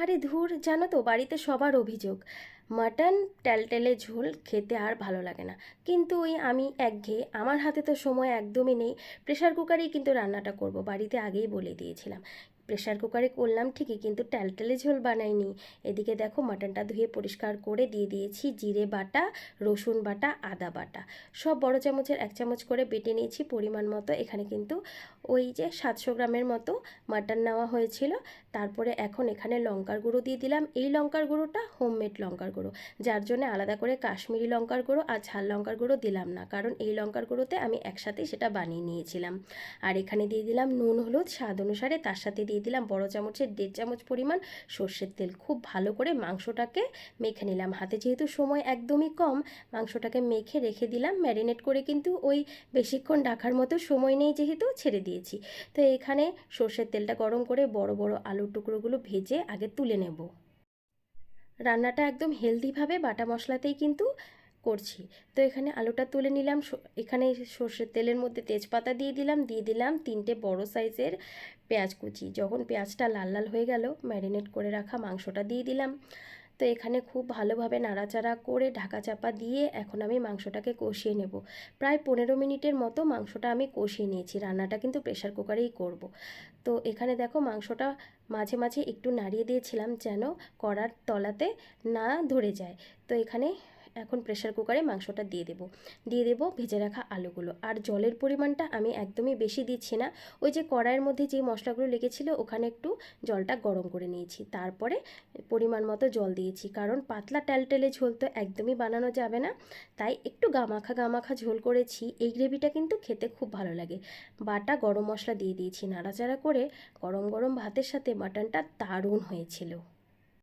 আরে ধুর, জানো তো বাড়িতে সবার অভিযোগ মাটন টেলটেলে ঝোল খেতে আর ভালো লাগে না। কিন্তু ওই আমি একঘেয়ে, আমার হাতে তো সময় একদমই নেই। প্রেশার কুকারেই কিন্তু রান্নাটা করব, বাড়িতে আগেই বলে দিয়েছিলাম। প্রেশার কুকারে করলাম ঠিকই, কিন্তু টেলটেলে ঝোল বানাইনি। এদিকে দেখো মাটনটা ধুয়ে পরিষ্কার করে দিয়ে দিয়েছি জিরে বাটা, রসুন বাটা, আদা বাটা, সব বড় চামচের 1 চামচ করে বেটে নিয়েছি পরিমাণ মতো। এখানে কিন্তু ওই যে 700 গ্রামের মতো মাটন নেওয়া হয়েছিল। তারপরে এখন এখানে লঙ্কার গুঁড়ো দিয়ে দিলাম। এই লঙ্কার গুঁড়োটা হোমমেড লঙ্কার গুঁড়ো, যার জন্য আলাদা করে কাশ্মীরি লঙ্কার গুঁড়ো আর ঝাল লঙ্কার গুঁড়ো দিলাম না, কারণ এই লঙ্কার গুঁড়োতে আমি একসাথেই সেটা বানিয়ে নিয়েছিলাম। আর এখানে দিয়ে দিলাম নুন হলুদ স্বাদ অনুসারে, তার সাথে দিয়ে দিলাম বড় চামচের 1.5 চামচ পরিমাণ সর্ষের তেল। খুব ভালো করে মাংসটাকে মেখে নিলাম। হাতে যেহেতু সময় একদমই কম, মাংসটাকে মেখে রেখে দিলাম ম্যারিনেট করে। কিন্তু ওই বেশিক্ষণ রাখার মতো সময় নেই যেহেতু, ছেড়ে দিয়েছি। তো এখানে সর্ষের তেলটা গরম করে বড় বড় আলুর টুকরোগুলো ভেজে আগে তুলে নেব। রান্নাটা একদম হেলদিভাবে বাটা মশলাতেই কিন্তু করছি। তো এখানে আলুটা তুলে নিলাম। এখানে সর্ষের তেলের মধ্যে তেজপাতা দিয়ে দিলাম 3টে বড় সাইজের পেঁয়াজ কুচি। যখন পেঁয়াজটা লাল লাল হয়ে গেল, ম্যারিনেট করে রাখা মাংসটা দিয়ে দিলাম। তো এখানে খুব ভালোভাবে নাড়াচাড়া করে ঢাকা চাপা দিয়ে এখন আমি মাংসটাকে কষিয়ে নেব। প্রায় 15 মিনিটের মতো মাংসটা আমি কষিয়ে নিয়েছি। রান্নাটা কিন্তু প্রেশার কুকারেই করব। তো এখানে দেখো মাংসটা মাঝে মাঝে একটু নাড়িয়ে দিয়েছিলাম যেন কড়ার তলাতে না ধরে যায়। তো এখানে এখন প্রেশার কুকারে মাংসটা দিয়ে দেব ভেজে রাখা আলুগুলো। আর জলের পরিমাণটা আমি একদমই বেশি দিচ্ছি না। ওই যে কড়াইয়ের মধ্যে যে মশলাগুলো লেগেছিল ওখানে একটু জলটা গরম করে নিয়েছি, তারপরে পরিমাণ মতো জল দিয়েছি, কারণ পাতলা টেলটেলে ঝোল তো একদমই বানানো যাবে না। তাই একটু গামাখা গামাখা ঝোল করেছি। এই গ্রেভিটা কিন্তু খেতে খুব ভালো লাগে। বাটা গরম মশলা দিয়ে দিয়েছি, নাড়াচাড়া করে গরম গরম ভাতের সাথে মাটনটা দারুণ হয়েছিল।